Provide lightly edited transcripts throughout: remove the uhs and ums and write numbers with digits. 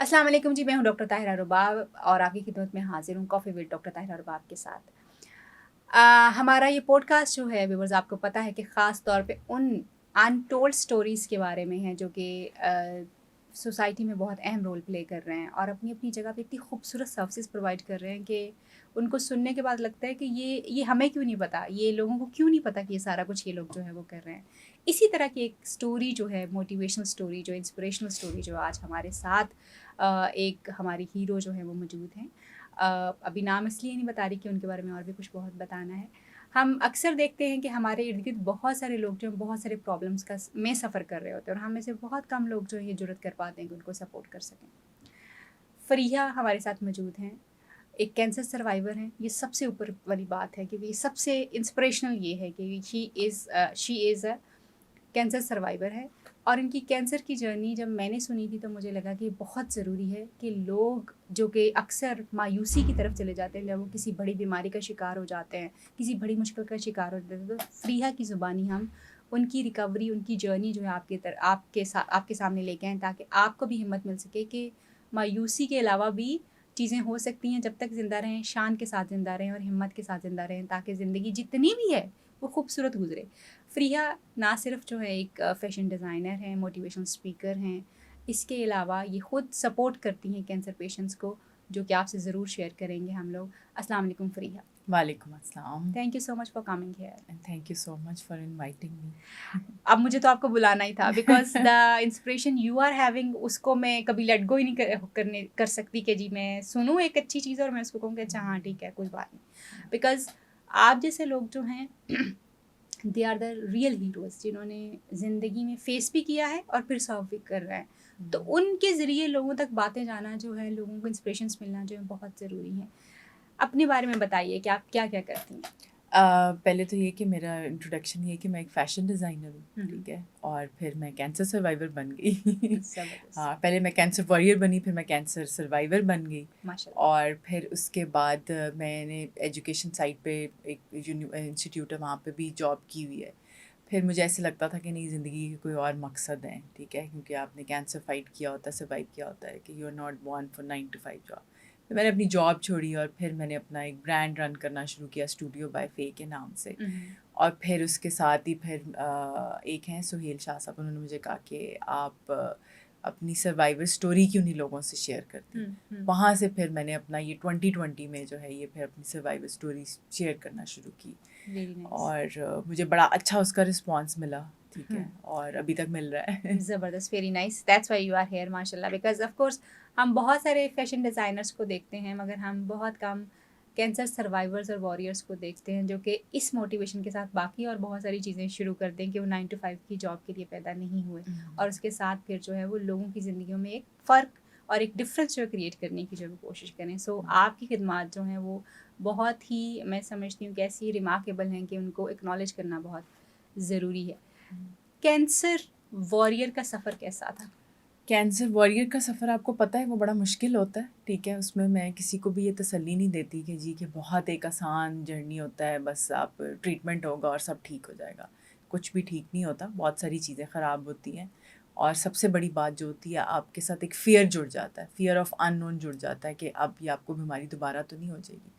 अस्सलाम वालेकुम जी, मैं हूँ डॉक्टर ताहिरा रुबाब और आपकी खिदमत में हाजिर हूँ कॉफ़ी विद डॉक्टर ताहिरा रुबाब के साथ। हमारा ये पॉडकास्ट जो है व्यूअर्स, आपको पता है कि ख़ास तौर पे उन अनटोल्ड स्टोरीज़ के बारे में है जो कि सोसाइटी में बहुत अहम रोल प्ले कर रहे हैं और अपनी अपनी जगह पे इतनी खूबसूरत सर्विसेज प्रोवाइड कर रहे हैं कि उनको सुनने के बाद लगता है कि ये हमें क्यों नहीं पता, ये लोगों को क्यों नहीं पता कि ये सारा कुछ ये लोग जो है वो कर रहे हैं। इसी तरह की एक स्टोरी जो है, मोटिवेशनल स्टोरी, जो इंस्पिरेशनल स्टोरी, जो आज हमारे साथ एक हमारी हीरो जो है वो मौजूद हैं। अभी नाम इसलिए नहीं बता रही कि उनके बारे में और भी कुछ बहुत बताना है। हम अक्सर देखते हैं कि हमारे इर्द गिर्द बहुत सारे लोग जो हैं बहुत सारे प्रॉब्लम्स का में सफ़र कर रहे होते हैं और हम में से बहुत कम लोग जो है ये जुर्रत कर पाते हैं कि उनको सपोर्ट कर सकें। फ़रीहा हमारे साथ मौजूद हैं, एक कैंसर सर्वाइवर हैं। ये सबसे ऊपर वाली बात है क्योंकि सबसे इंस्पिरेशनल ये है कि she is a cancer survivor है। और इनकी कैंसर की जर्नी जब मैंने सुनी थी तो मुझे लगा कि बहुत ज़रूरी है कि लोग जो कि अक्सर मायूसी की तरफ चले जाते हैं जब वो किसी बड़ी बीमारी का शिकार हो जाते हैं, किसी बड़ी मुश्किल का शिकार हो जाते हैं, तो फ़रीहा की ज़ुबानी हम उनकी रिकवरी, उनकी जर्नी जो है आपके सामने लेके आएँ ताकि आपको भी हिम्मत मिल सके कि मायूसी के अलावा भी चीज़ें हो सकती हैं। जब तक ज़िंदा रहें, शान के साथ ज़िंदा रहें और हिम्मत के साथ ज़िंदा रहें ताकि ज़िंदगी जितनी भी है वो खूबसूरत गुजरे। फ़रीहा ना सिर्फ जो है एक फ़ैशन डिज़ाइनर हैं, मोटिवेशनल स्पीकर हैं, इसके अलावा ये ख़ुद सपोर्ट करती हैं कैंसर पेशेंट्स को, जो कि आपसे ज़रूर शेयर करेंगे हम लोग। अस्सलाम वालेकुम फ़रीहा। वालेकुम अस्सलाम। Thank you so much for coming here. Thank you so much for inviting me. अब मुझे तो आपको बुलाना ही था because the inspiration you are having उसको मैं कभी लेट गो ही नहीं कर सकती कि जी मैं सुनूँ एक अच्छी चीज़ और मैं उसको कहूँ कि अच्छा हाँ ठीक है, कोई बात नहीं। बिकॉज़ आप जैसे लोग जो हैं they are the real heroes जिन्होंने ज़िंदगी में फेस भी किया है और फिर सर्व भी कर रहे हैं। तो उनके ज़रिए लोगों तक बातें जाना जो है, लोगों को इंस्पिरेशंस मिलना जो है बहुत ज़रूरी है। अपने बारे में बताइए कि आप क्या-क्या करती हैं? पहले तो ये कि मेरा इंट्रोडक्शन ये कि मैं एक फ़ैशन डिज़ाइनर हूँ, ठीक है? और फिर मैं कैंसर सर्वाइवर बन गई। ज़बरदस्त, हाँ, पहले मैं कैंसर वॉरियर बनी, फिर मैं कैंसर सर्वाइवर बन गई। माशाल्लाह। और फिर उसके बाद मैंने एजुकेशन साइड पे एक इंस्टीट्यूट है, वहाँ पे भी जॉब की हुई है। फिर मुझे ऐसे लगता था कि नहीं, ज़िंदगी के कोई और मकसद हैं, ठीक है? क्योंकि आपने कैंसर फाइट किया होता है, सर्वाइव किया होता है कि you are not born for 9 to 5 job. तो मैंने अपनी जॉब छोड़ी और फिर मैंने अपना एक ब्रांड रन करना शुरू किया, स्टूडियो बाय फे के नाम से। और फिर उसके साथ ही फिर एक हैं सुहेल शाह साहब, उन्होंने मुझे कहा कि आप अपनी सर्वाइवर स्टोरी क्यों नहीं लोगों से शेयर करती। वहाँ से फिर मैंने अपना ये 2020 में जो है ये फिर अपनी सर्वाइवर स्टोरी शेयर करना शुरू की। Very nice. और मुझे बड़ा अच्छा उसका रिस्पॉन्स मिला, ठीक है? और अभी तक मिल रहा है। ज़बरदस्त, very nice, that's why you are here माशाल्लाह। बिकॉज़ ऑफ कोर्स हम बहुत सारे फ़ैशन डिज़ाइनर्स को देखते हैं मगर हम बहुत कम कैंसर सर्वाइवर्स और वॉरियर्स को देखते हैं जो कि इस मोटिवेशन के साथ बाकी और बहुत सारी चीज़ें शुरू कर दें कि वो 9 टू 5 की जॉब के लिए पैदा नहीं हुए और उसके साथ फिर जो है वो लोगों की ज़िंदगियों में एक फ़र्क और एक डिफ़रेंस जो क्रिएट करने की जो कोशिश करें। सो आपकी खिदमात जो हैं वो बहुत ही, मैं समझती हूँ कि ऐसी रिमार्केबल हैं कि उनको एक्नॉलेज करना बहुत ज़रूरी है। कैंसर वॉरियर का सफ़र कैसा था? कैंसर वॉरियर का सफ़र आपको पता है वो बड़ा मुश्किल होता है, ठीक है? उसमें मैं किसी को भी ये तसल्ली नहीं देती कि जी कि बहुत एक आसान जर्नी होता है, बस आप ट्रीटमेंट होगा और सब ठीक हो जाएगा। कुछ भी ठीक नहीं होता, बहुत सारी चीज़ें ख़राब होती हैं। और सबसे बड़ी बात जो होती है, आपके साथ एक फ़ियर जुड़ जाता है, फ़ियर ऑफ़ अननोन जुड़ जाता है कि अब ये आपको बीमारी दोबारा तो नहीं हो जाएगी।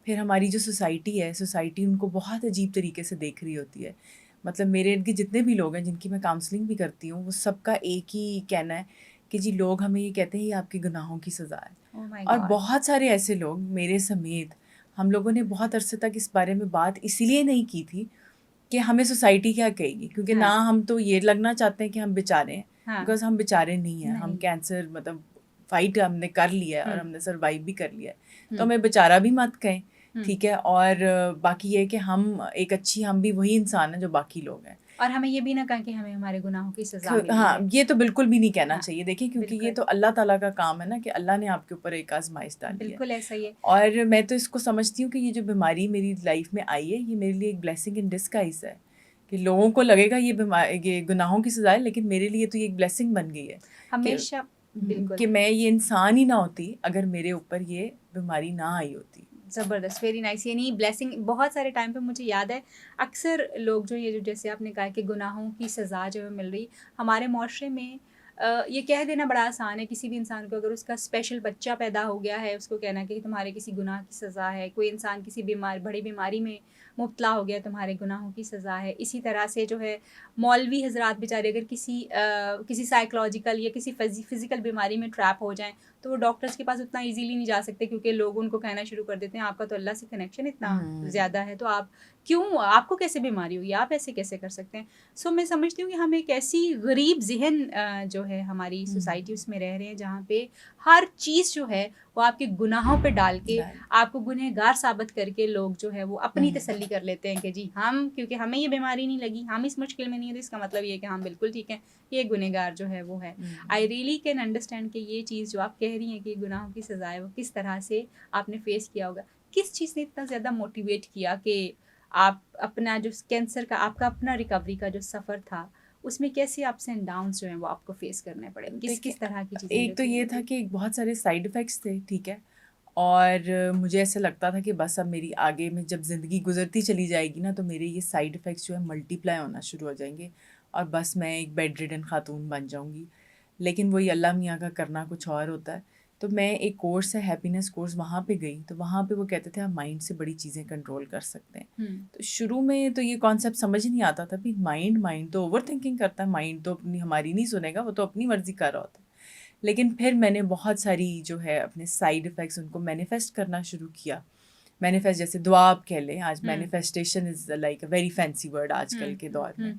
फिर हमारी जो सोसाइटी है, सोसाइटी उनको बहुत अजीब तरीके से देख रही होती है। मतलब मेरे इर्द गिर्द जितने भी लोग हैं जिनकी मैं काउंसलिंग भी करती हूँ, वो सबका एक ही कहना है कि जी लोग हमें ये कहते हैं ये आपके गुनाहों की सज़ा है। ओह माय और गॉड! बहुत सारे ऐसे लोग मेरे समेत, हम लोगों ने बहुत अरसे तक इस बारे में बात इसीलिए नहीं की थी कि हमें सोसाइटी क्या कहेगी, क्योंकि ना हाँ, हम तो ये लगना चाहते हैं कि हम बेचारे हैं, हाँ, बिकॉज़ हम बेचारे नहीं हैं। हम नहीं। कैंसर मतलब फ़ाइट हमने कर लिया है और हुँ, हमने सर्वाइव भी कर लिया है। तो हुँ, हमें बेचारा भी मत कहें, हुँ। ठीक है? और बाकी ये है कि हम भी वही इंसान हैं जो बाकी लोग हैं। और हमें ये भी ना कहा कि हमें हमारे गुनाहों की सज़ा ख मिली हाँ, है। ये तो बिल्कुल भी नहीं कहना हाँ, चाहिए। देखिए, क्योंकि ये बिल्कुल, तो अल्लाह ताला का काम है ना कि अल्लाह ने आपके ऊपर एक आज़माइश डाली है। बिल्कुल ऐसा ही है। और मैं तो इसको समझती हूँ कि ये जो बीमारी मेरी लाइफ़ में आई है, ये मेरे लिए एक ब्लेसिंग इन डिस्गाइज़ है। कि लोगों को लगेगा ये गुनाहों की सज़ा है, लेकिन मेरे लिए तो ये एक ब्लेसिंग बन गई है कि हमेशा बिल्कुल, कि मैं ये इंसान ही ना होती अगर मेरे ऊपर ये बीमारी ना आई होती। ज़बरदस्त, वेरी नाइस। यानी ब्लेसिंग बहुत सारे टाइम पे मुझे याद है, अक्सर लोग जो ये जो जैसे आपने कहा कि गुनाहों की सज़ा जो है मिल रही, हमारे मुआशरे में ये कह देना बड़ा आसान है किसी भी इंसान को, अगर उसका स्पेशल बच्चा पैदा हो गया है उसको कहना कि तुम्हारे किसी गुनाह की सज़ा है। कोई इंसान किसी बड़ी बीमारी में मुब्तला हो गया, तुम्हारे गुनाहों की सज़ा है। इसी तरह से जो है मौलवी हजरात बेचारे अगर किसी साइकोलॉजिकल या किसी फिज़िकल बीमारी में ट्रैप हो जाएं तो वो डॉक्टर्स के पास उतना इजीली नहीं जा सकते, क्योंकि लोग उनको कहना शुरू कर देते हैं आपका तो अल्लाह से कनेक्शन इतना ज़्यादा है, तो आप क्यों, आपको कैसे बीमारी हुई, आप ऐसे कैसे कर सकते हैं। सो मैं समझती हूँ कि हम एक ऐसी गरीब जहन जो है हमारी सोसाइटी उसमें रह रहे हैं जहाँ पे हर चीज़ जो है वो आपके गुनाहों पे डाल के आपको गुनहगार साबित करके लोग जो है वो अपनी तसल्ली कर लेते हैं कि जी हम, क्योंकि हमें ये बीमारी नहीं लगी, हम इस मुश्किल में नहीं है, तो इसका मतलब ये है कि हम बिल्कुल ठीक हैं, ये गुनहगार जो है वो है। आई रियली कैन अंडरस्टैंड कि ये चीज़ जो आप कह रही हैं कि गुनाहों की सज़ा है वो किस तरह से आपने फेस किया होगा। किस चीज़ ने इतना ज़्यादा मोटिवेट किया कि आप अपना जो कैंसर का आपका अपना रिकवरी का जो सफ़र था उसमें कैसे अप्स एंड डाउन्स जो हैं वो आपको फेस करने पड़े, किस तरह की चीज़ें? एक तो ये था कि बहुत सारे साइड इफ़ेक्ट्स थे, ठीक है, और मुझे ऐसा लगता था कि बस अब मेरी आगे में जब ज़िंदगी गुजरती चली जाएगी ना तो मेरे ये साइड इफ़ेक्ट्स जो है मल्टीप्लाई होना शुरू हो जाएंगे और बस मैं एक बेड रिडन खातून बन जाऊंगी। लेकिन वही अल्लाह मियाँ का करना कुछ और होता है। तो मैं एक कोर्स है हैप्पीनेस कोर्स, वहाँ पे गई तो वहाँ पे वो कहते थे आप माइंड से बड़ी चीज़ें कंट्रोल कर सकते हैं। तो शुरू में तो ये कॉन्सेप्ट समझ नहीं आता था कि माइंड तो ओवर थिंकिंग करता है, माइंड तो अपनी हमारी नहीं सुनेगा, वो तो अपनी मर्जी कर रहा होता है। लेकिन फिर मैंने बहुत सारी जो है अपने साइड इफ़ेक्ट्स उनको मैनिफेस्ट करना शुरू किया। मैनिफेस्ट जैसे दुआ आप कह लें, आज manifestation is like a very fancy word आजकल के दौर में।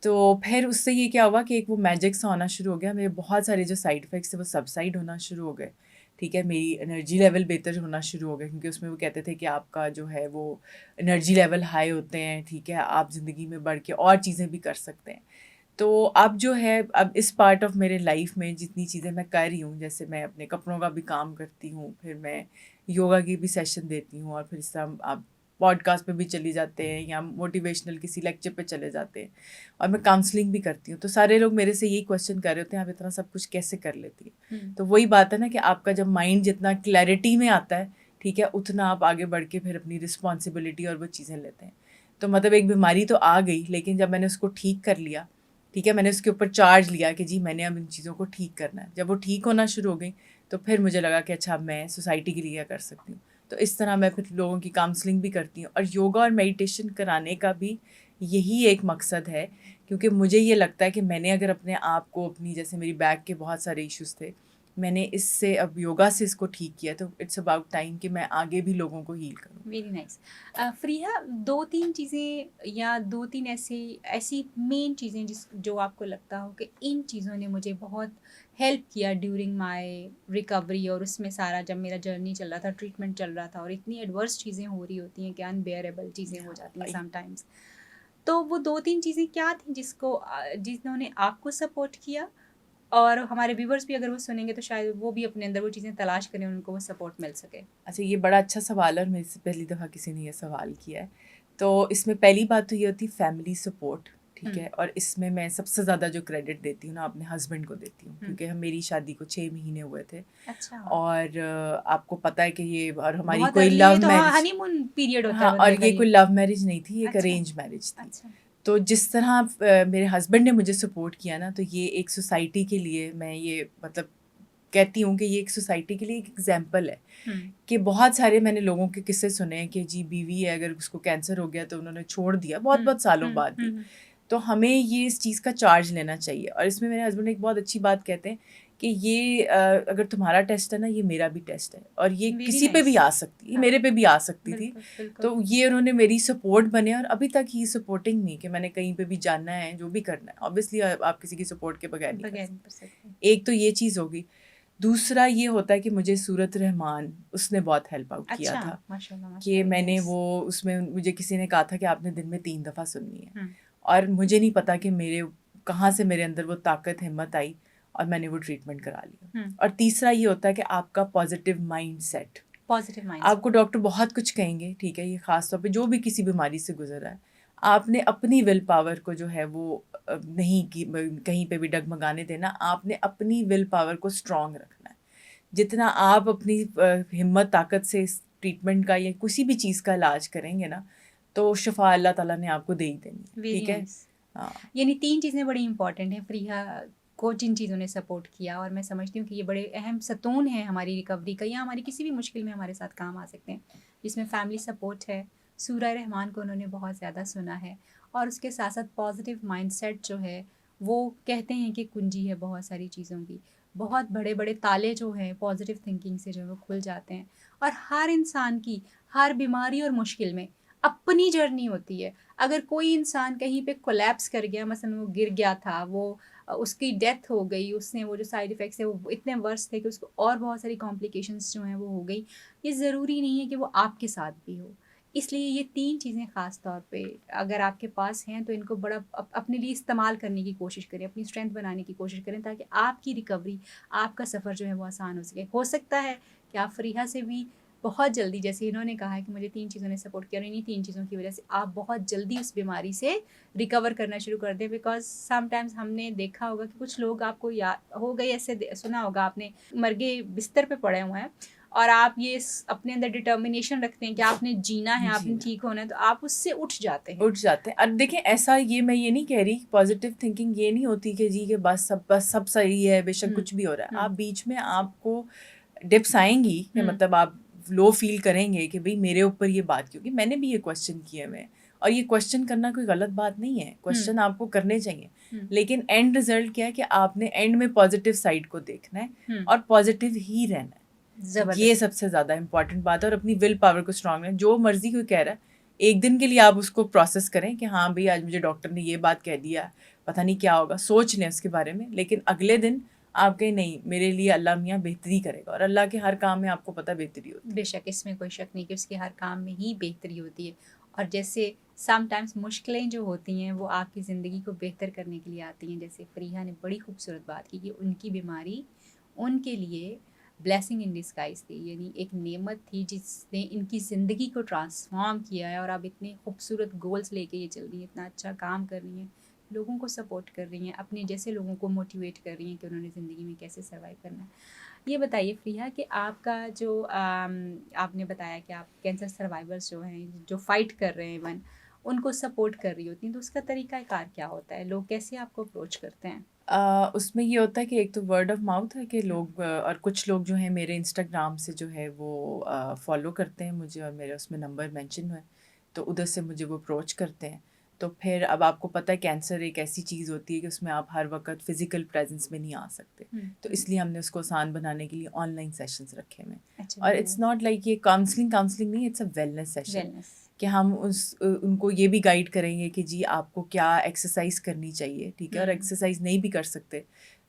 तो फिर उससे ये क्या हुआ कि एक वो मैजिक सा होना शुरू हो गया, मेरे बहुत सारे जो साइड इफ़ेक्ट्स थे वो सबसाइड होना शुरू हो गए, ठीक है। मेरी एनर्जी लेवल बेहतर होना शुरू हो गया क्योंकि उसमें वो कहते थे कि आपका जो है वो एनर्जी लेवल हाई होते हैं, ठीक है, आप ज़िंदगी में बढ़ के और चीज़ें भी कर सकते हैं। तो अब जो है अब इस पार्ट ऑफ मेरे लाइफ में जितनी चीज़ें मैं कर रही हूँ, जैसे मैं अपने कपड़ों का भी काम करती हूँ, फिर मैं योगा की भी सेशन देती हूँ और फिर इस तरह आप पॉडकास्ट पे भी चली जाते हैं या मोटिवेशनल किसी लेक्चर पे चले जाते हैं और मैं काउंसलिंग भी करती हूँ। तो सारे लोग मेरे से यही क्वेश्चन कर रहे होते हैं आप इतना सब कुछ कैसे कर लेती है। तो वही बात है ना कि आपका जब माइंड जितना क्लैरिटी में आता है, ठीक है, उतना आप आगे बढ़ के फिर अपनी रिस्पॉन्सिबिलिटी और वो चीज़ें लेते हैं। तो मतलब एक बीमारी तो आ गई, लेकिन जब मैंने उसको ठीक कर लिया, ठीक है, मैंने उसके ऊपर चार्ज लिया कि जी मैंने अब इन चीज़ों को ठीक करना है। जब वो ठीक होना शुरू हो गई तो फिर मुझे लगा कि अच्छा मैं सोसाइटी के लिए क्या कर सकती हूँ। तो इस तरह मैं फिर लोगों की काउंसलिंग भी करती हूँ और योगा और मेडिटेशन कराने का भी यही एक मकसद है, क्योंकि मुझे ये लगता है कि मैंने अगर अपने आप को अपनी, जैसे मेरी बैक के बहुत सारे इश्यूज़ थे, मैंने इससे अब योगा से इसको ठीक किया, तो इट्स अबाउट टाइम कि मैं आगे भी लोगों को हील करूँ। Very nice. फ्रीहा, 2-3 चीज़ें या 2-3 ऐसी मेन चीज़ें जो आपको लगता हो कि इन चीज़ों ने मुझे बहुत हेल्प किया ड्यूरिंग माय रिकवरी, और उसमें सारा जब मेरा जर्नी चल रहा था, ट्रीटमेंट चल रहा था और इतनी एडवर्स चीज़ें हो रही होती हैं कि अनबेयरेबल चीज़ें हो जाती हैं समटाइम्स, तो वो 2-3 चीज़ें क्या थी जिन्होंने आपको सपोर्ट किया, और हमारे व्यूवर्स भी अगर वो सुनेंगे तो शायद वो भी अपने अंदर वो चीज़ें तलाश करें, उनको वो सपोर्ट मिल सके। अच्छा, ये बड़ा अच्छा सवाल है और मेरे से पहली दफ़ा किसी ने ये सवाल किया है। तो इसमें पहली बात तो ये होती है फैमिली सपोर्ट, ठीक है, और इसमें मैं सबसे ज़्यादा जो क्रेडिट देती हूँ ना अपने हस्बैंड को देती हूँ, क्योंकि हम मेरी शादी को 6 महीने हुए थे। अच्छा। और आपको पता है कि ये और हमारी बहुत कोई अर्ली लव है, तो हाँ मैरिज, हनीमून पीरियड होता है हाँ, और बंदे का ये कोई लव मैरिज नहीं थी, एक अच्छा। अरेंज मैरिज थी। अच्छा। तो जिस तरह मेरे हस्बैंड ने मुझे सपोर्ट किया ना, तो ये एक सोसाइटी के लिए मैं ये मतलब कहती हूँ कि ये एक सोसाइटी के लिए एक एग्जाम्पल है कि बहुत सारे मैंने लोगों के किस्से सुने हैं कि जी बीवी है, अगर उसको कैंसर हो गया तो उन्होंने छोड़ दिया बहुत बहुत सालों बाद भी। तो हमें ये इस चीज़ का चार्ज लेना चाहिए। और इसमें मेरे हस्बैंड एक बहुत अच्छी बात कहते हैं कि ये अगर तुम्हारा टेस्ट है ना, ये मेरा भी टेस्ट है और ये किसी पे भी आ सकती है, ये मेरे पे भी आ सकती थी। तो ये उन्होंने मेरी सपोर्ट बने और अभी तक ही सपोर्टिंग मी कि मैंने कहीं पे भी जाना है, जो भी करना है। ऑब्वियसली आप किसी की सपोर्ट के बगैर नहीं कर सकते। एक तो ये चीज़ होगी। दूसरा ये होता है कि मुझे सूरत रहमान उसने बहुत हेल्प आउट किया था। माशाल्लाह, कि मैंने वो उसमें मुझे किसी ने कहा था कि आपने दिन में 3 दफ़ा सुननी है। और मुझे नहीं पता कि मेरे कहाँ से मेरे अंदर वो ताकत हिम्मत आई और मैंने वो ट्रीटमेंट करा लिया। और तीसरा ये होता है कि आपका पॉजिटिव माइंड सेट। आपको डॉक्टर बहुत कुछ कहेंगे, ठीक है, ये ख़ास तौर पे जो भी किसी बीमारी से गुजर रहा है, आपने अपनी विल पावर को जो है वो नहीं कि कहीं पे भी डगमगाने देना। आपने अपनी विल पावर को स्ट्रॉन्ग रखना है। जितना आप अपनी हिम्मत ताकत से इस ट्रीटमेंट का या किसी भी चीज़ का इलाज करेंगे ना, तो शिफा अल्लाह ताला ने आपको दे ही देनी है, ठीक है। यानी 3 चीज़ें बड़ी इंपॉर्टेंट हैं फ्रीहा को जिन चीज़ों ने सपोर्ट किया, और मैं समझती हूँ कि ये बड़े अहम सतून हैं हमारी रिकवरी का, या हमारी किसी भी मुश्किल में हमारे साथ काम आ सकते हैं, जिसमें फैमिली सपोर्ट है। सूरह रहमान को उन्होंने बहुत ज़्यादा सुना है, और उसके साथ साथ पॉजिटिव माइंडसेट जो है वो कहते हैं कि कुंजी है बहुत सारी चीज़ों की। बहुत बड़े बड़े ताले जो हैं पॉजिटिव थिंकिंग से जो है वो खुल जाते हैं। और हर इंसान की हर बीमारी और मुश्किल में अपनी जर्नी होती है। अगर कोई इंसान कहीं पे कोलैप्स कर गया, मसलन वो गिर गया था, वो उसकी डेथ हो गई, उसने वो जो साइड इफ़ेक्ट्स है वो इतने वर्स थे कि उसको और बहुत सारी कॉम्प्लिकेशंस जो हैं वो हो गई। ये ज़रूरी नहीं है कि वो आपके साथ भी हो। इसलिए ये 3 चीज़ें ख़ास तौर पे अगर आपके पास हैं तो इनको बड़ा अपने लिए इस्तेमाल करने की कोशिश करें, अपनी स्ट्रेंथ बनाने की कोशिश करें, ताकि आपकी रिकवरी, आपका सफ़र जो है वो आसान हो सके। हो सकता है कि आप फ़रीहा से भी बहुत जल्दी, जैसे इन्होंने कहा है कि मुझे 3 चीज़ों ने सपोर्ट किया, और इन्हीं 3 चीज़ों की वजह से आप बहुत जल्दी उस बीमारी से रिकवर करना शुरू कर दें। बिकॉज़ समटाइम्स हमने देखा होगा कि कुछ लोग, आपको याद हो गई, ऐसे सुना होगा आपने, मरगे बिस्तर पे पड़े हुए हैं, और आप ये अपने अंदर डिटर्मिनेशन रखते हैं कि आपने जीना है, आपने जीना ठीक होना है, तो आप उससे उठ जाते हैं। उठ जाते हैं। और देखें, ऐसा ये मैं ये नहीं कह रही, पॉजिटिव थिंकिंग ये नहीं होती कि जी कि बस सब सही है, बेशक कुछ भी हो रहा है। आप बीच में आपको डिप्स आएंगी कि मतलब आप लो फील करेंगे कि भाई मेरे ऊपर ये बात, क्योंकि मैंने भी ये क्वेश्चन किए मैं, और ये क्वेश्चन करना कोई गलत बात नहीं है, क्वेश्चन आपको करने चाहिए, लेकिन एंड रिजल्ट क्या है कि आपने एंड में पॉजिटिव साइड को देखना है और पॉजिटिव ही रहना है। ये सबसे ज़्यादा इंपॉर्टेंट बात है। और अपनी विल पावर को स्ट्रांग रखें। जो मर्जी कोई कह रहा है, एक दिन के लिए आप उसको प्रोसेस करें कि हाँ भाई आज मुझे डॉक्टर ने ये बात कह दिया, पता नहीं क्या होगा, सोच लें उसके बारे में, लेकिन अगले दिन आप कहें नहीं, मेरे लिए अल्लाह मियाँ बेहतरी करेगा, और अल्लाह के हर काम में आपको पता बेहतरी होती है। बेशक, इसमें कोई शक नहीं कि उसके हर काम में ही बेहतरी होती है। और जैसे समटाइम्स मुश्किलें जो होती हैं वो आपकी ज़िंदगी को बेहतर करने के लिए आती हैं। जैसे फ़रीहा ने बड़ी खूबसूरत बात की कि उनकी बीमारी उनके लिए ब्लेसिंग इन डिस्गाइज थी, यानी एक नेमत थी जिसने इनकी ज़िंदगी को ट्रांसफॉर्म किया है, और अब इतने खूबसूरत गोल्स लेके ये चल रही हैं, इतना अच्छा काम कर रही हैं, लोगों को सपोर्ट कर रही हैं, अपने जैसे लोगों को मोटिवेट कर रही हैं कि उन्होंने ज़िंदगी में कैसे सर्वाइव करना है। ये बताइए फ़रीहा कि आपका जो आपने बताया कि आप कैंसर सर्वाइवर्स जो हैं, जो फ़ाइट कर रहे हैं इवन, उनको सपोर्ट कर रही होती हैं, तो उसका तरीक़ाकार क्या होता है? लोग कैसे आपको अप्रोच करते हैं? उसमें ये होता है कि एक तो वर्ड ऑफ माउथ है कि लोग और कुछ लोग जो हैं मेरे इंस्टाग्राम से जो है वो फॉलो करते हैं मुझे, और मेरा उसमें नंबर मेंशन हुआ है, तो उधर से मुझे वो अप्रोच करते हैं। तो फिर अब आपको पता है कैंसर एक ऐसी चीज़ होती है कि उसमें आप हर वक्त फ़िज़िकल प्रेजेंस में नहीं आ सकते, तो इसलिए हमने उसको आसान बनाने के लिए ऑनलाइन सेशंस रखे हुए हैं। अच्छा, और इट्स नॉट लाइक ये काउंसलिंग नहीं, it's a wellness session wellness. कि हम उनको ये भी गाइड करेंगे कि जी आपको क्या एक्सरसाइज करनी चाहिए, ठीक है, और एक्सरसाइज नहीं भी कर सकते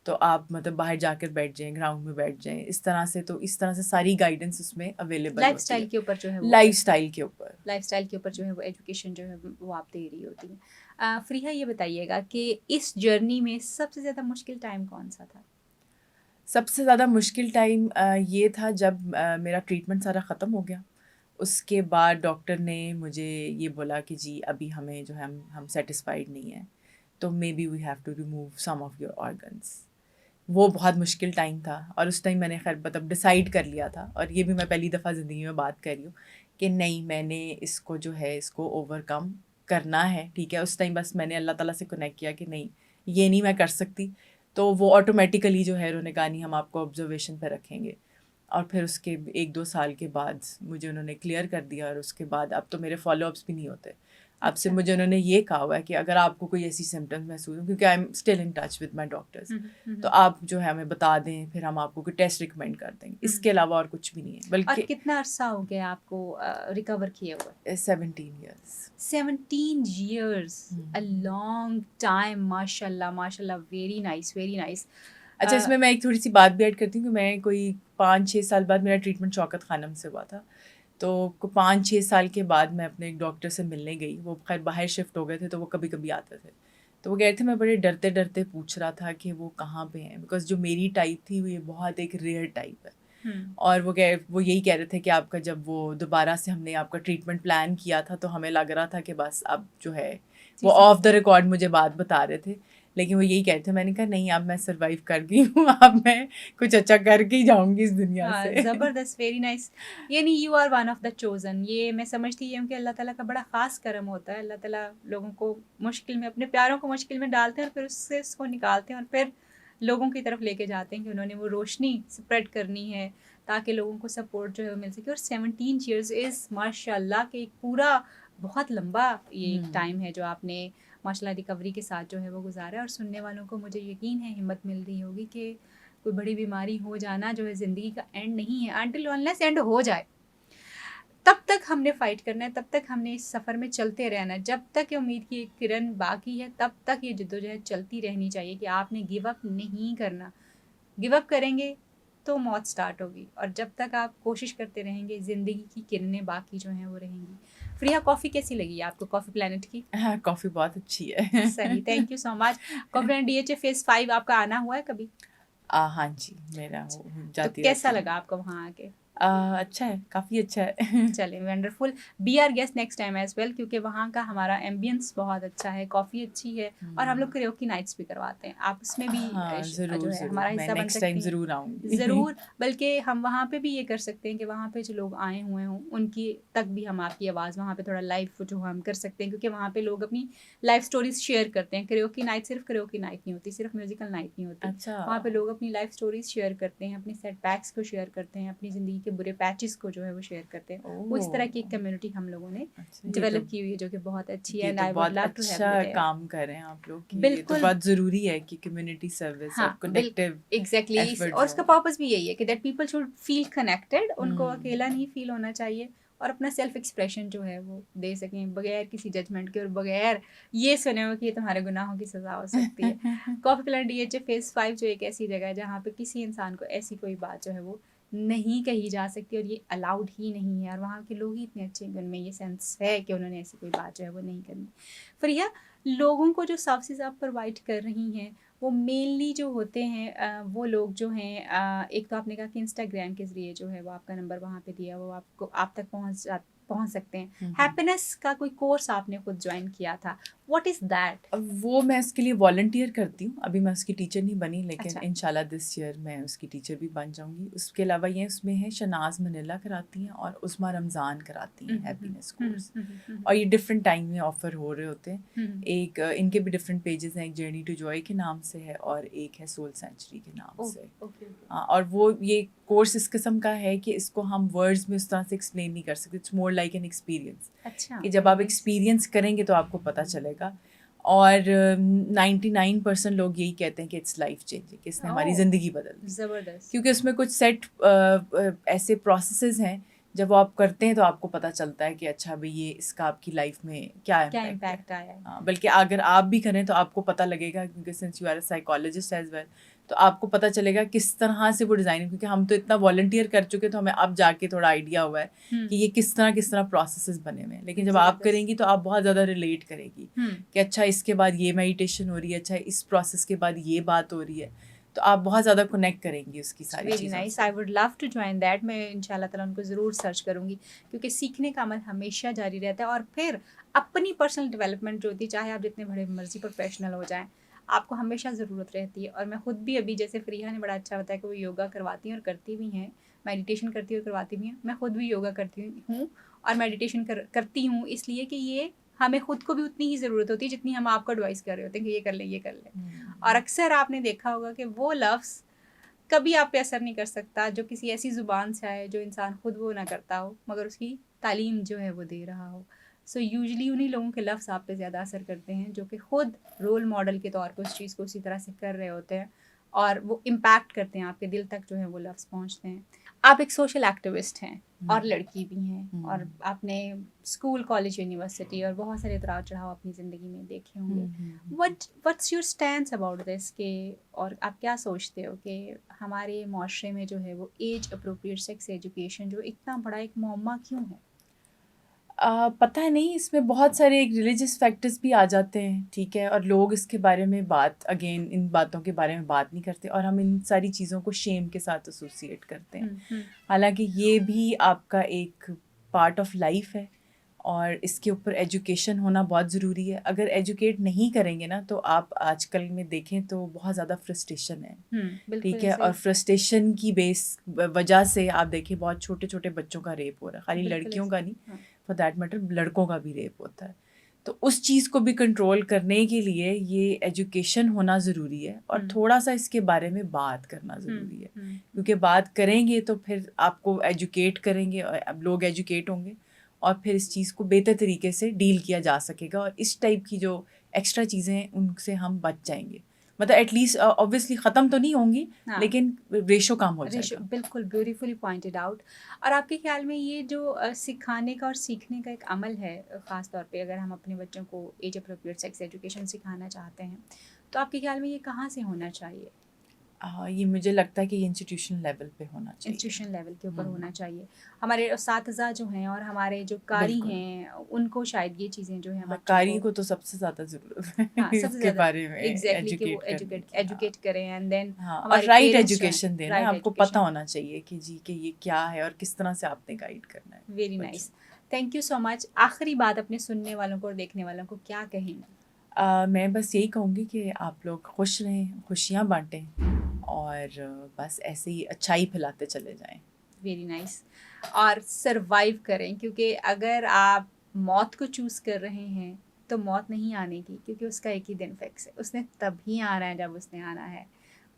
तो आप मतलब बाहर जाकर बैठ जाएं, ग्राउंड में बैठ जाएं, इस तरह से। तो इस तरह से सारी गाइडेंस उसमें अवेलेबल होती है। लाइफ़स्टाइल के ऊपर जो है वो लाइफस्टाइल के ऊपर जो है वो एजुकेशन जो है वो आप दे रही होती हैं। फ़रीहा, ये बताइएगा कि इस जर्नी में सबसे ज़्यादा मुश्किल टाइम कौन-सा था? सबसे ज़्यादा मुश्किल टाइम ये था जब मेरा ट्रीटमेंट सारा ख़त्म हो गया। उसके बाद डॉक्टर ने मुझे ये बोला कि जी अभी हमें जो है हम सेटिस्फाइड नहीं हैं, तो maybe we have to remove some of your organs. वो बहुत मुश्किल टाइम था, और उस टाइम मैंने खैर मतलब डिसाइड कर लिया था, और ये भी मैं पहली दफ़ा ज़िंदगी में बात कर रही हूँ कि नहीं, मैंने इसको जो है इसको ओवरकम करना है, ठीक है। उस टाइम बस मैंने अल्लाह ताला से कनेक्ट किया कि नहीं, ये नहीं मैं कर सकती, तो वो ऑटोमेटिकली जो है उन्होंने कहा नहीं, हम आपको ऑब्जर्वेशन पे रखेंगे। और फिर उसके 1-2 साल के बाद मुझे उन्होंने क्लियर कर दिया, और उसके बाद अब तो मेरे फ़ॉलो-अप्स भी नहीं होते। अब से मुझे उन्होंने ये कहा हुआ है कि अगर आपको कोई ऐसी सिम्पटम्स महसूस हो, क्योंकि I am still in touch with my doctors, तो आप जो है हमें बता दें, फिर हम आपको कोई टेस्ट रिकमेंड कर देंगे। इसके अलावा और कुछ भी नहीं है। और बल्कि कितना अरसा हो गया आपको रिकवर किए हुए? 17 years. 17 years, a long time, माशाल्लाह माशाल्लाह, वेरी नाइस वेरी नाइस। अच्छा, इसमें मैं एक थोड़ी सी बात भी ऐड करती हूँ कि मैं कोई 5-6 साल बाद मेरा ट्रीटमेंट शौकत खानम से हुआ था, तो 5-6 साल के बाद मैं अपने एक डॉक्टर से मिलने गई। वो खैर बाहर शिफ्ट हो गए थे, तो वो कभी कभी आते थे, तो वो कह रहे थे, मैं बड़े डरते डरते पूछ रहा था कि वो कहाँ पे हैं, बिकॉज जो मेरी टाइप थी वो ये बहुत एक रेयर टाइप है। और वो यही कह रहे थे कि आपका जब वो दोबारा से हमने आपका ट्रीटमेंट प्लान किया था, तो हमें लग रहा था कि बस अब जो है वो ऑफ द रिकॉर्ड मुझे बात बता रहे थे, लेकिन वो यही कहते थे। मैंने कहा नहीं, अब मैं सर्वाइव कर गई हूँ, अब मैं कुछ अच्छा करके ही जाऊँगी इस दुनिया से। ज़बरदस्त, वेरी नाइस। यानी you are one of the chosen. ये मैं समझती हूँ कि अल्लाह ताला का बड़ा ख़ास करम होता है। अल्लाह ताला लोगों को मुश्किल में, अपने प्यारों को मुश्किल में डालते हैं, और फिर उससे उसको निकालते हैं, और फिर लोगों की तरफ लेके जाते हैं कि उन्होंने वो रोशनी स्प्रेड करनी है ताकि लोगों को सपोर्ट जो है वो मिल सके। और 17 ईयर्स इज़ माशाल्लाह के एक पूरा बहुत लंबा ये एक टाइम है जो आपने माशाल्लाह रिकवरी के साथ जो है वो गुजारा है। और सुनने वालों को मुझे यकीन है, हिम्मत मिल रही होगी कि कोई बड़ी बीमारी हो जाना जो है ज़िंदगी का एंड नहीं है, अनटिल अनलेस एंड हो जाए तब तक हमने फ़ाइट करना है, तब तक हमने इस सफ़र में चलते रहना है। जब तक ये उम्मीद की एक किरण बाकी है तब तक ये जद्दोजहद चलती रहनी चाहिए कि आपने गिव अप नहीं करना। गिव अप करेंगे तो मौत स्टार्ट होगी, और जब तक आप कोशिश करते रहेंगे ज़िंदगी की किरणें बाकी जो हैं वो रहेंगी। फ्रिया, कॉफ़ी कैसी लगी आपको, कॉफ़ी प्लैनेट की? हाँ, कॉफ़ी बहुत अच्छी है। सही, thank you so much. Coffee planet DHA phase 5 आपका आना हुआ है कभी? हाँ जी, मेरा तो जाती कैसा रहती हूँ। लगा आपको वहाँ आके? अच्छा है, काफ़ी अच्छा है। चलें, wonderful. Be our guest next time as well, क्योंकि वहाँ का हमारा एम्बियंस बहुत अच्छा है, कॉफ़ी अच्छी है, और हम लोग करियोकी नाइट्स भी करवाते हैं। आप उसमें भी हाँ, जो ज़रूर, है ज़रूर, हमारा मैं हिस्सा बन नेक्स्ट टाइम सकती हैं। ज़रूर आऊँगी। ज़रूर, बल्कि हम वहाँ पे भी ये कर सकते हैं कि वहाँ पे जो लोग आए हुए हों उनकी तक भी हम आपकी आवाज़ वहाँ पे थोड़ा लाइव जो हम कर सकते हैं, क्योंकि वहाँ पे लोग अपनी लाइफ स्टोरीज शेयर करते हैं। करियोकी नाइट सिर्फ करियोकी नाइट नहीं होती, सिर्फ म्यूजिकल नाइट नहीं होती। अच्छा। वहाँ पे लोग अपनी लाइफ स्टोरीज शेयर करते हैं, अपने सेटबैक्स को शेयर करते हैं, अपनी ज़िंदगी के बुरे पैचेस को जो है वो शेयर करते हैं। वो इस तरह की एक ओह! कम्युनिटी हम लोगों ने अच्छा, डेवलप की हुई है जो कि बहुत अच्छी है, ये एंड तो आई वुड बहुत लव टू हैव अच्छा यू देयर। काम कर रहे हैं आप लोग कि ये तो बिल्कुल, बहुत ज़रूरी है कि कम्युनिटी सर्विस और हाँ, कलेक्टिव एग्जैक्टली, एफर्ट और जो उसका पर्पस भी यही है कि that people should feel connected, उनको हुँ, अकेला नहीं फील होना चाहिए, और अपना सेल्फ एक्सप्रेशन जो है वो दे सकें बगैर किसी जजमेंट के, और बगैर ये सुने हो कि ये तुम्हारे गुनाहों की सज़ा हो सकती है। कॉफ़ी प्लांट डीएचए फेज़ 5 जो एक ऐसी जगह है जहाँ पे किसी इंसान को ऐसी कोई बात जो है वो नहीं कही जा सकती, और ये अलाउड ही नहीं है, और वहाँ के लोग ही इतने अच्छे हैं कि उनमें ये सेंस है कि उन्होंने ऐसी कोई बात जो है वो नहीं करनी। फरिया, लोगों को जो सर्विसेज आप प्रोवाइड कर रही हैं वो मेनली जो होते हैं वो लोग जो हैं, एक तो आपने कहा कि इंस्टाग्राम के ज़रिए जो है वो आपका नंबर वहाँ पे दिया, वो आपको आप तक पहुँच सकते हैं। हुँ, हुँ। हैप्पीनेस का कोई कोर्स आपने खुद ज्वाइन किया था, व्हाट इज़ दैट? अब वो मैं उसके लिए वॉलंटियर करती हूँ, अभी मैं उसकी टीचर नहीं बनी, लेकिन अच्छा। इंशाल्लाह दिस ईयर मैं उसकी टीचर भी बन जाऊँगी। उसके अलावा ये उसमें है शनाज़ मनीला कराती हैं और उस्मा रमज़ान कराती हैं हैप्पीनेस कोर्स, और ये डिफरेंट टाइम में ऑफ़र हो रहे होते हैं। एक इनके भी डिफरेंट पेजेस हैं, एक जर्नी टू जॉय के नाम से है और एक है सोल सेंचुरी के नाम से। ओके। हाँ, और वो ये कोर्स इस किस्म का है कि इसको हम वर्ड्स में उस तरह से एक्सप्लेन नहीं कर सकते, it's more like an experience, अच्छा, कि जब वेरी आप नाइस। एक्सपीरियंस करेंगे तो आपको पता चलेगा। और 99% लोग यही कहते हैं कि इट्स लाइफ चेंजिंग, कि इसने हमारी ओह, ज़िंदगी बदल दी, ज़बरदस्त। क्योंकि उसमें कुछ सेट ऐसे प्रोसेसेस हैं, जब वो आप करते हैं तो आपको पता चलता है कि अच्छा भाई ये इसका आपकी लाइफ में क्या क्या इम्पैक्ट है। इम्पैक्ट आया है? बल्कि अगर आप भी करें तो आपको पता लगेगा, क्योंकि since you are a psychologist as well, तो आपको पता चलेगा किस तरह से वो डिज़ाइन है, क्योंकि हम तो इतना वॉलंटियर कर चुके तो हमें अब जाके थोड़ा आइडिया हुआ है कि ये किस तरह प्रोसेसेस बने हुए हैं। लेकिन जब आप ज़बरदस्त। करेंगी तो आप बहुत ज़्यादा रिलेट करेगी कि अच्छा इसके बाद ये मेडिटेशन हो रही है, अच्छा इस प्रोसेस के बाद ये बात हो रही है, तो आप बहुत ज़्यादा कनेक्ट करेंगी उसकी सारी वेरी चीज़ों नाइस, से। I would love to join that. मैं इंशाल्लाह ताला उनको ज़रूर सर्च करूँगी, क्योंकि सीखने का अमल हमेशा जारी रहता है, और फिर अपनी पर्सनल डेवलपमेंट जो होती है, चाहे आप जितने बड़े मर्जी प्रोफेशनल हो जाएं, आपको हमेशा ज़रूरत रहती है। और मैं खुद भी अभी, जैसे फ़रीहा ने बड़ा अच्छा बताया कि वो योगा करवाती हैं और करती भी हैं, मेडिटेशन करती है और करवाती भी हैं, मैं खुद भी योगा करती हूँ और मेडिटेशन करती हूँ, इसलिए कि ये हमें खुद को भी उतनी ही ज़रूरत होती है जितनी हम आपको एडवाइस कर रहे होते हैं कि ये कर लें, ये कर लें। और अक्सर आपने देखा होगा कि वो लफ्ज़ कभी आप पे असर नहीं कर सकता जो किसी ऐसी ज़ुबान से आए जो इंसान खुद वो ना करता हो, मगर उसकी तालीम जो है वो दे रहा हो। सो यूजुअली उन्हीं लोगों के लफ्ज़ आप पे ज़्यादा असर करते हैं जो कि खुद रोल मॉडल के तौर पे उस चीज़ को उसी तरह से कर रहे होते हैं, और वो इम्पैक्ट करते हैं, आपके दिल तक जो है वो लफ्ज़ पहुँचते हैं। आप एक सोशल एक्टिविस्ट हैं और लड़की भी हैं, और आपने स्कूल, कॉलेज, यूनिवर्सिटी और बहुत सारे उतराव चढ़ाव अपनी ज़िंदगी में देखे होंगे। What's your stand about this, के और आप क्या सोचते हो कि हमारे माशरे में जो है वो एज अप्रोप्रिएट सेक्स एजुकेशन जो इतना बड़ा एक मुअम्मा क्यों है? पता नहीं, इसमें बहुत सारे एक रिलीजियस फैक्टर्स भी आ जाते हैं, ठीक है, और लोग इसके बारे में बात, अगेन इन बातों के बारे में बात नहीं करते, और हम इन सारी चीज़ों को शेम के साथ एसोसिएट करते हैं। हालांकि ये भी आपका एक पार्ट ऑफ लाइफ है, और इसके ऊपर एजुकेशन होना बहुत ज़रूरी है। अगर एजुकेट नहीं करेंगे ना, तो आप आजकल में देखें तो बहुत ज़्यादा फ्रस्ट्रेशन है, बिल्कुल ठीक है, और ऐसे फ्रस्ट्रेशन की वजह से आप देखिए बहुत छोटे छोटे बच्चों का रेप हो रहा है, खाली बिल्कुल लड़कियों ऐसे का नहीं, फॉर दैट मैटर लड़कों का भी रेप होता है। तो उस चीज़ को भी कंट्रोल करने के लिए ये एजुकेशन होना ज़रूरी है और थोड़ा सा इसके बारे में बात करना ज़रूरी है, क्योंकि बात करेंगे तो फिर आपको एजुकेट करेंगे और अब लोग एजुकेट होंगे और फिर इस चीज़ को बेहतर तरीके से डील किया जा सकेगा और इस टाइप की जो एक्स्ट्रा चीज़ें हैं उनसे हम बच जाएंगे। मतलब एटलीस्ट ऑब्वियसली ख़त्म तो नहीं होंगी, हाँ। लेकिन रेशो कम हो रेशो जाएगा। बिल्कुल ब्यूटीफुली पॉइंटेड आउट। और आपके ख्याल में ये जो सिखाने का और सीखने का एक अमल है, ख़ास तौर पे अगर हम अपने बच्चों को एज अप्रोप्रिएट सेक्स एजुकेशन सिखाना चाहते हैं, तो आपके ख्याल में ये कहाँ से होना चाहिए? ये मुझे लगता है कि ये इंस्टीट्यूशन लेवल पे होना चाहिए। इंस्टीट्यूशन लेवल के ऊपर होना चाहिए। हमारे असातिज़ा जो हैं और हमारे जो कारी बिल्कुल। हैं, उनको शायद ये चीज़ें जो हैं हाँ, बच्चों कारी को को तो सबसे ज़्यादा ज़रूरत है हाँ, सबसे इसके ज़्यादा बारे में एग्ज़ैक्टली कि वो एजुकेट करने की। हाँ, एजुकेट करें एंड देन हाँ, और हमारे राइट पेरेंट्स जो हैं, एजुकेशन देना है, राइट आपको पता एजुकेशन। होना चाहिए कि जी कि ये क्या है और किस तरह से आपने गाइड करना है वेरी बच्चों nice, thank you so much. आखिरी बात अपने सुनने वालों को और देखने वालों को क्या कहेंगी? मैं बस यही कहूँगी कि आप लोग खुश रहें, खुशियाँ बाँटें और बस ऐसे ही अच्छाई फैलाते चले जाएँ। Very nice. और सरवाइव करें, क्योंकि अगर आप मौत को चूज़ कर रहे हैं तो मौत नहीं आने की, क्योंकि उसका एक ही दिन फिक्स है, उसने तभी आना है जब उसने आना है।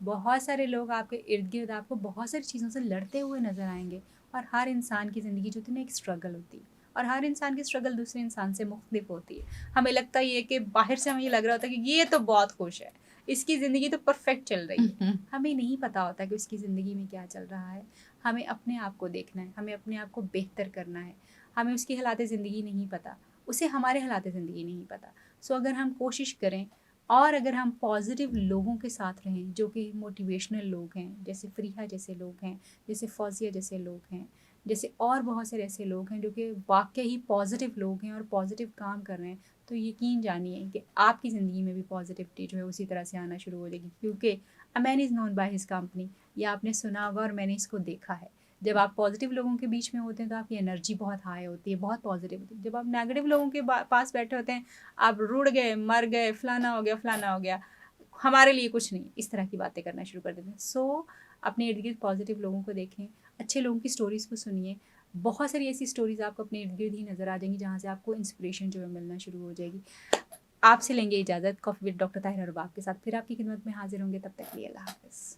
बहुत सारे लोग आपके इर्द गिर्द आपको बहुत सारी चीज़ों से लड़ते हुए नज़र आएंगे, और हर इंसान की ज़िंदगी जो होती है ना, एक स्ट्रगल होती है, और हर इंसान की स्ट्रगल दूसरे इंसान से मुख्तलिफ होती है। हमें लगता ही है कि बाहर से हमें ये लग रहा होता है कि ये तो बहुत खुश है, इसकी ज़िंदगी तो परफेक्ट चल रही है। हमें नहीं पता होता कि उसकी ज़िंदगी में क्या चल रहा है। हमें अपने आप को देखना है, हमें अपने आप को बेहतर करना है। हमें उसकी हालात ज़िंदगी नहीं पता, उसे हमारे हालात ज़िंदगी नहीं पता। सो अगर हम कोशिश करें और अगर हम पॉजिटिव लोगों के साथ रहें, जो कि मोटिवेशनल लोग हैं, जैसे फ़रीहा जैसे लोग हैं, जैसे फ़ौज़िया जैसे लोग हैं, जैसे और बहुत सारे ऐसे लोग हैं जो कि वाक़ई ही पॉजिटिव लोग हैं और पॉजिटिव काम कर रहे हैं, तो यकीन जानिए कि आपकी ज़िंदगी में भी पॉजिटिविटी जो है उसी तरह से आना शुरू हो जाएगी। क्योंकि a man is known by his company, ये आपने सुना होगा और मैंने इसको देखा है। जब आप पॉजिटिव लोगों के बीच में होते हैं तो आपकी एनर्जी बहुत हाई होती है, बहुत पॉजिटिव होती है। जब आप नेगेटिव लोगों के पास बैठे होते हैं, आप रुड़ गए, मर गए, फलाना हो गया, फलाना हो गया, हमारे लिए कुछ नहीं, इस तरह की बातें करना शुरू कर देते हैं। सो अपने इर्द गिर्द पॉजिटिव लोगों को देखें, अच्छे लोगों की स्टोरीज़ को सुनिए। बहुत सारी ऐसी स्टोरीज़ आपको अपने इर्द गिर्द ही नज़र आ जाएंगी जहाँ से आपको इंस्पिरेशन जो है मिलना शुरू हो जाएगी। आपसे लेंगे इजाज़त कॉफ़ी विद डॉक्टर ताहिरा रुबाब के साथ, फिर आपकी खिदमत में हाजिर होंगे। तब तक के लिए अल्लाह हाफ़िज़।